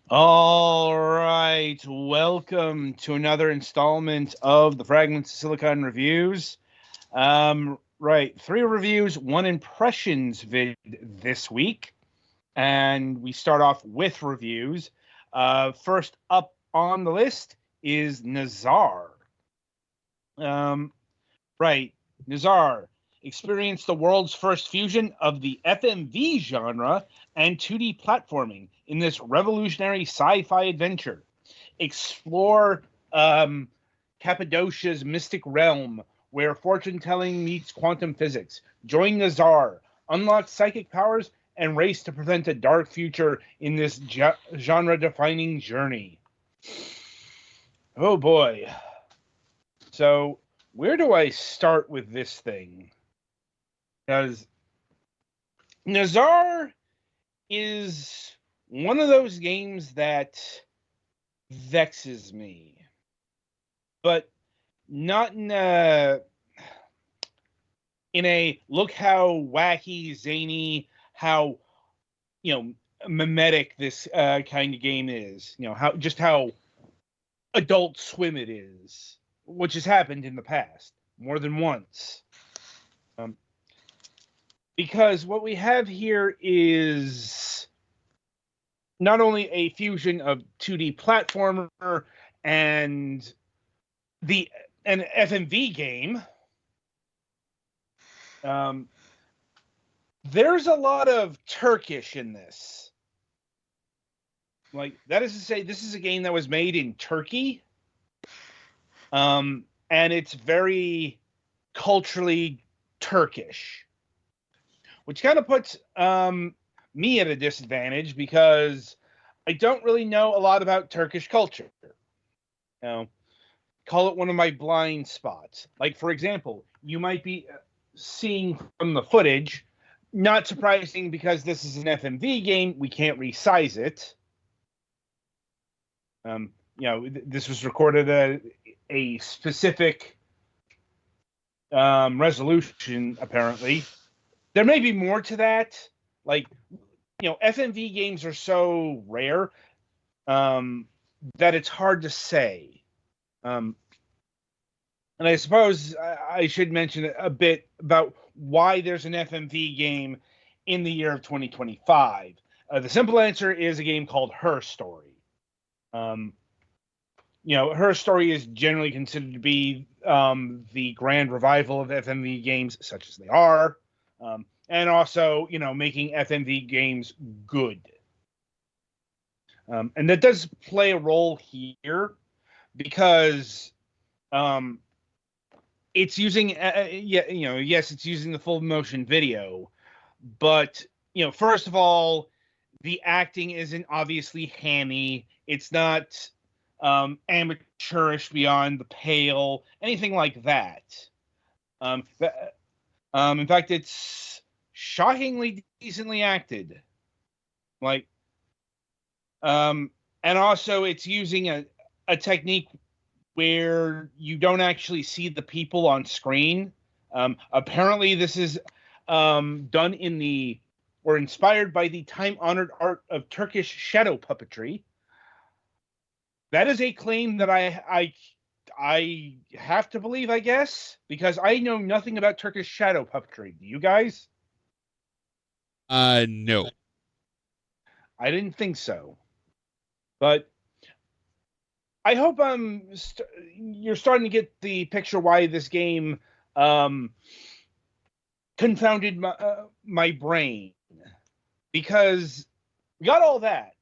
All right, welcome to another installment of the Fragments of Silicon reviews. Right, three reviews, one impressions vid this week, and we start off with reviews. First up on the list is Nazar. Um, right, Nazar experienced the world's first fusion of the FMV genre and 2D platforming in this revolutionary sci-fi adventure. Explore Cappadocia's mystic realm where fortune telling meets quantum physics. Join Nazar, unlock psychic powers, and race to prevent a dark future in this genre defining journey. Oh boy. So, where do I start with this thing? Because Nazar is one of those games that vexes me, but not in a look how wacky, zany, how mimetic this kind of game is. How Adult Swim it is, which has happened in the past more than once. Because what we have here is not only a fusion of 2D platformer and an FMV game. There's a lot of Turkish in this. Like, that is to say, this is a game that was made in Turkey. And it's very culturally Turkish, which kind of puts me at a disadvantage because I don't really know a lot about Turkish culture. Call it one of my blind spots. Like, for example, you might be seeing from the footage, not surprising because this is an FMV game, we can't resize it. This was recorded at a specific resolution, apparently. There may be more to that. Like, FMV games are so rare that it's hard to say. And I suppose I should mention a bit about why there's an FMV game in the year of 2025. The simple answer is a game called Her Story. Her Story is generally considered to be the grand revival of FMV games, such as they are, and also, making FMV games good. And that does play a role here because it's using, yes, it's using the full motion video, but first of all, the acting isn't obviously hammy. It's not amateurish beyond the pale, anything like that. In fact, it's shockingly decently acted. And also it's using a technique where you don't actually see the people on screen. Apparently, this is done or inspired by the time-honored art of Turkish shadow puppetry. That is a claim that I have to believe, I guess, because I know nothing about Turkish shadow puppetry. Do you guys? No. I didn't think so. But I hope you're starting to get the picture why this game confounded my brain, because we got all that,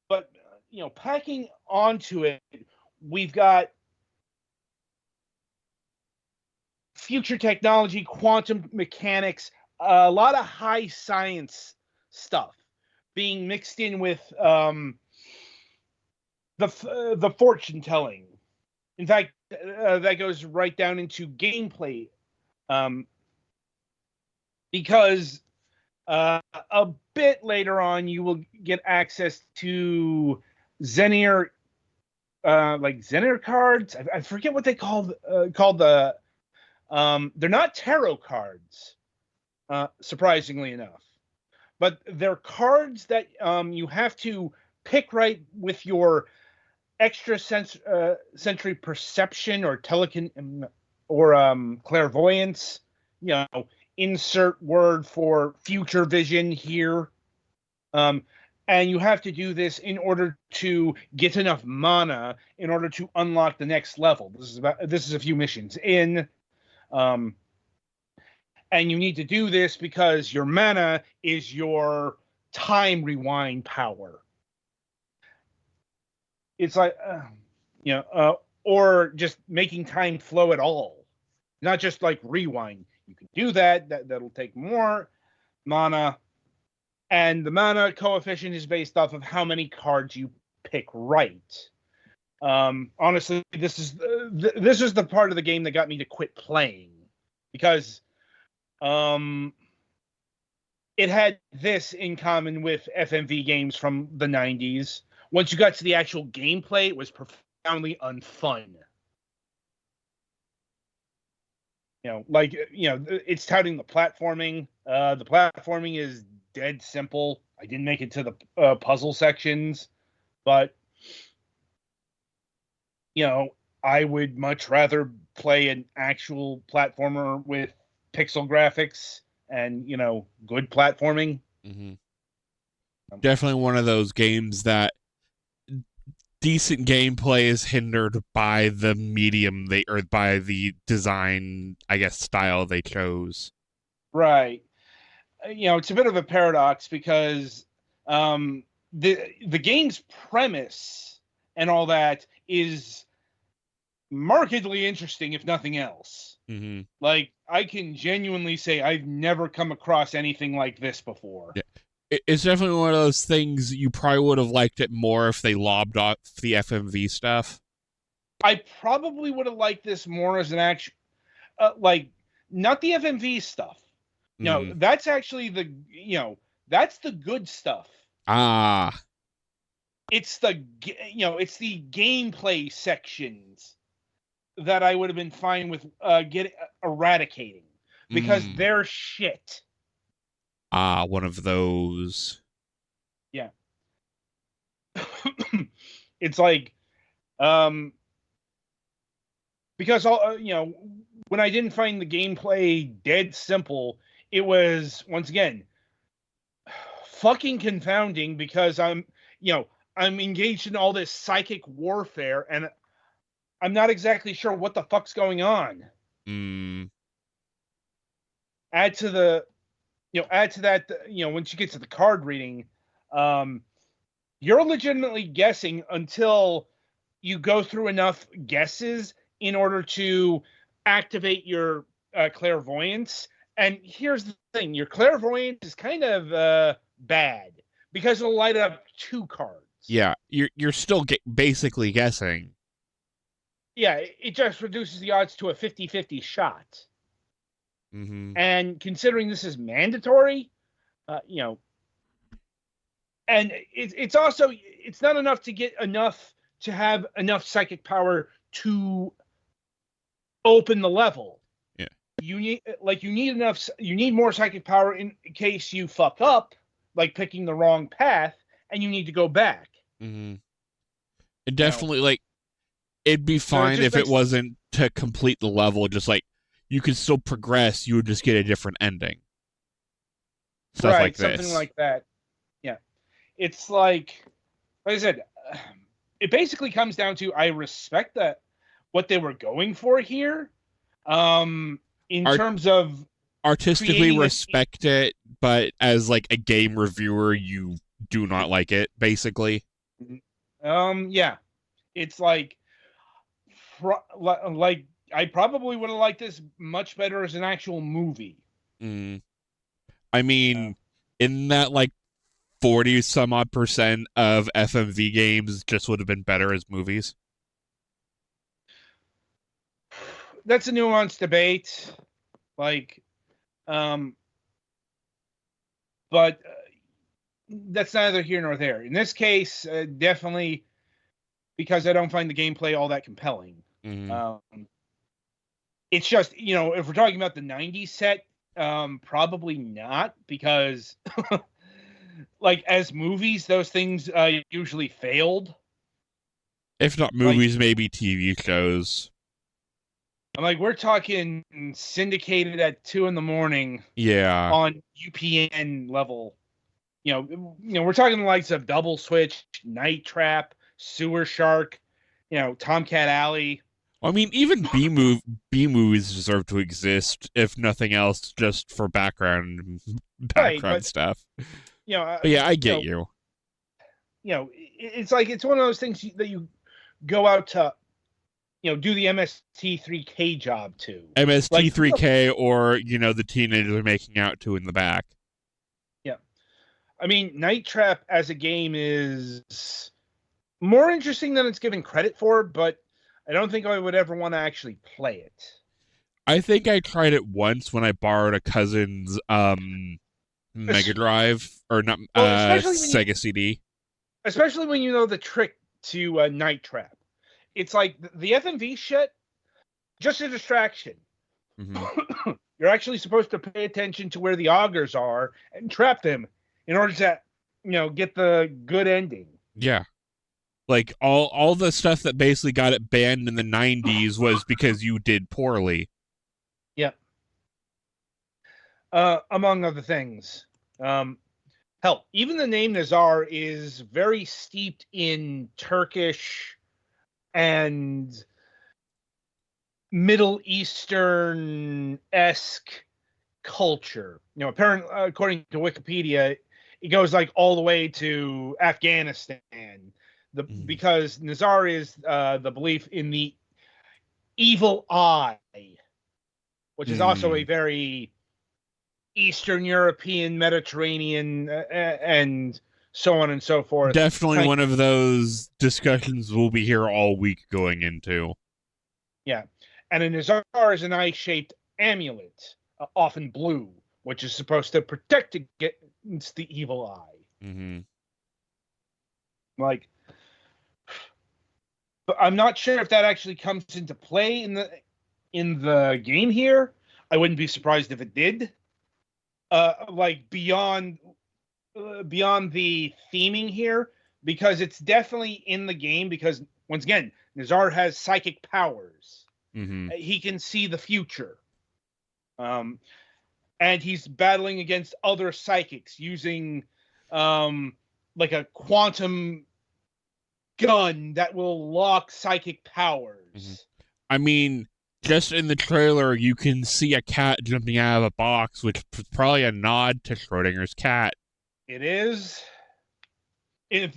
but packing onto it, we've got future technology, quantum mechanics, a lot of high science stuff being mixed in with the fortune telling. In fact, that goes right down into gameplay, because a bit later on you will get access to Xenier, like Xenier cards. I forget what they called the. They're not tarot cards, surprisingly enough, but they're cards that you have to pick right with your extra sensory perception or clairvoyance. Insert word for future vision here. And you have to do this in order to get enough mana in order to unlock the next level. This is a few missions in. And you need to do this because your mana is your time rewind power. It's like, or just making time flow at all. Not just like rewind. You can do that. That'll take more mana. And the mana coefficient is based off of how many cards you pick right. Honestly, this is the part of the game that got me to quit playing. Because it had this in common with FMV games from the 90s. Once you got to the actual gameplay, it was profoundly unfun. It's touting the platforming. The platforming is dead simple. I didn't make it to the puzzle sections, but I would much rather play an actual platformer with pixel graphics and good platforming. Mm-hmm. Definitely one of those games that decent gameplay is hindered by the medium or by the design, I guess, style they chose. Right. It's a bit of a paradox because the game's premise and all that is markedly interesting, if nothing else. Mm-hmm. Like, I can genuinely say I've never come across anything like this before. Yeah. It's definitely one of those things you probably would have liked it more if they lobbed off the FMV stuff. I probably would have liked this more as an action, not the FMV stuff. That's actually that's the good stuff. It's the gameplay sections that I would have been fine with eradicating because they're shit. One of those. Yeah. It's like, because when I didn't find the gameplay dead simple, it was once again fucking confounding because I'm engaged in all this psychic warfare and I'm not exactly sure what the fuck's going on. Add to that, once you get to the card reading, you're legitimately guessing until you go through enough guesses in order to activate your clairvoyance. And here's the thing, your clairvoyance is kind of bad because it'll light up 2 cards. Yeah, you're still basically guessing. Yeah, it just reduces the odds to a 50-50 shot. Mm-hmm. And considering this is mandatory, and it's also, it's not enough to get enough to have enough psychic power to open the level. Yeah. You need more psychic power in case you fuck up, like picking the wrong path, and you need to go back. Mm-hmm. It definitely, it'd be fine if it wasn't to complete the level, just you could still progress, you would just get a different ending. Stuff right, like this. Something like that. Yeah. It's like I said, it basically comes down to I respect that what they were going for here. In terms of artistically respect it, but as a game reviewer, you do not like it, basically. Yeah. It's like I probably would have liked this much better as an actual movie. I mean, in that 40 some odd % of FMV games just would have been better as movies. That's a nuanced debate. But that's neither here nor there. In this case, definitely because I don't find the gameplay all that compelling. Mm-hmm. It's just, if we're talking about the 90s set, probably not, because like as movies, those things usually failed. If not Like, movies, maybe TV shows. I'm like, we're talking syndicated at 2 a.m. Yeah. on UPN level. We're talking the likes of Double Switch, Night Trap, Sewer Shark, Tomcat Alley. I mean, even B movies deserve to exist, if nothing else, just for background Right, but stuff. you know, But yeah, I get you. It's like it's one of those things that you go out to, do the MST3K job to. MST3K, or the teenagers are making out to in the back. Yeah, I mean, Night Trap as a game is more interesting than it's given credit for, but I don't think I would ever want to actually play it. I think I tried it once when I borrowed a cousin's Mega Drive, or not, Sega CD. Especially when you know the trick to Night Trap. It's like the FMV shit, just a distraction. Mm-hmm. You're actually supposed to pay attention to where the augers are and trap them in order to, get the good ending. Yeah. Like, all the stuff that basically got it banned in the 90s was because you did poorly. Yep. Among other things. Hell, even the name Nazar is very steeped in Turkish and Middle Eastern-esque culture. Apparently, according to Wikipedia, it goes like all the way to Afghanistan. Because Nazar is the belief in the evil eye, which is also a very Eastern European, Mediterranean, and so on and so forth. Definitely one of those discussions we'll be here all week going into. Yeah. And a Nazar is an eye-shaped amulet, often blue, which is supposed to protect against the evil eye. Mm-hmm. Like, but I'm not sure if that actually comes into play in the game here. I wouldn't be surprised if it did. Like beyond the theming here, because it's definitely in the game, because once again, Nazar has psychic powers. Mm-hmm. He can see the future. And he's battling against other psychics using like a quantum gun that will lock psychic powers. Mm-hmm. I mean, just in the trailer, you can see a cat jumping out of a box, which is probably a nod to Schrodinger's cat. It is. In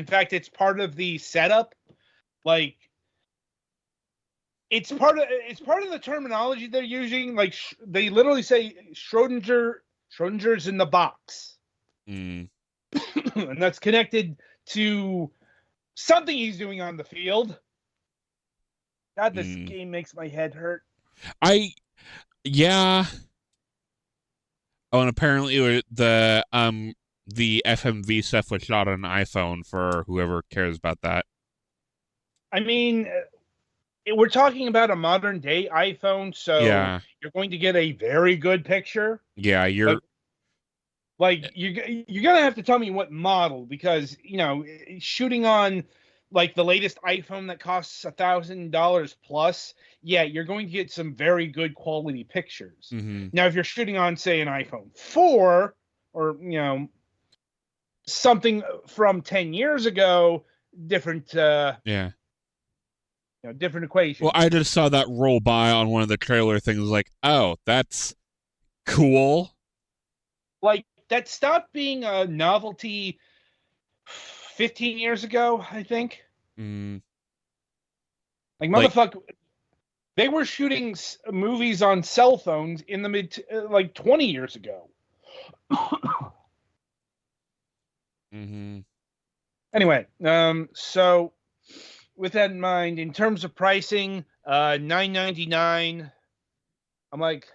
fact, it's part of the setup. Like, it's part of the terminology they're using. Like, they literally say Schrodinger's in the box, and that's connected to something he's doing on the field. God, this game makes my head hurt. Yeah. Oh, and apparently the FMV stuff was shot on an iPhone, for whoever cares about that. I mean, we're talking about a modern day iPhone, so yeah. You're going to get a very good picture. Yeah, you're you're gonna have to tell me what model, because shooting on like the latest iPhone that costs $1,000 plus, yeah, you're going to get some very good quality pictures. Mm-hmm. Now, if you're shooting on, say, an iPhone 4 or something from 10 years ago, different different equation. Well, I just saw that roll by on one of the trailer things, like, oh, that's cool. Like, that stopped being a novelty 15 years ago, I think. Like, motherfucker, they were shooting movies on cell phones in the mid 20 years ago. Anyway, so with that in mind, in terms of pricing, $9.99. I'm like,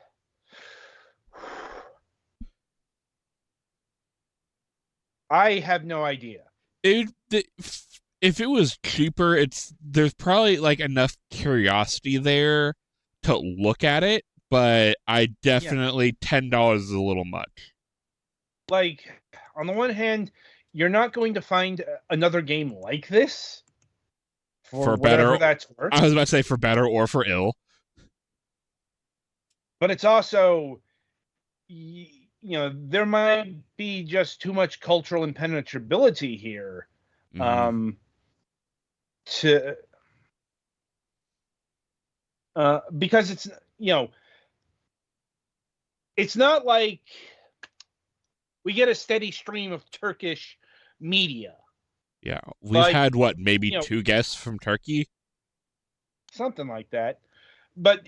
I have no idea. If it was cheaper, there's probably like enough curiosity there to look at it, but I definitely $10 is a little much. Like, on the one hand, you're not going to find another game like this For whatever better, that's worth. I was about to say for better or for ill. But it's also, there might be just too much cultural impenetrability here. Mhm. Because it's not like we get a steady stream of Turkish media. Yeah, we've had maybe you know, 2 guests from Turkey. something like that. But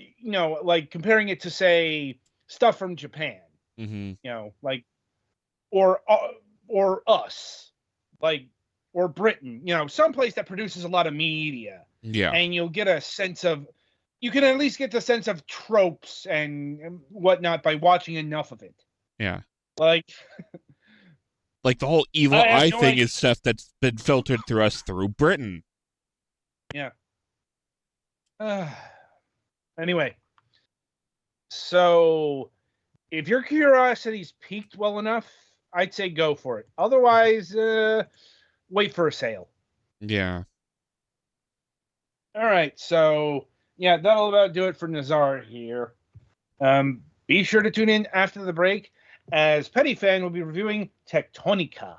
like comparing it to, say, stuff from Japan, like or us, like, or Britain, someplace that produces a lot of media, Yeah, and you can at least get the sense of tropes and whatnot by watching enough of it. yeah. Like The whole evil I have eye no thing idea. is stuff that's been filtered through us through Britain. Yeah. Anyway, so if your curiosity's piqued well enough, I'd say go for it. Otherwise, wait for a sale. Yeah. All right, so yeah, that'll about do it for Nazar here. Be sure to tune in after the break, as Petty Fan will be reviewing Tectonica.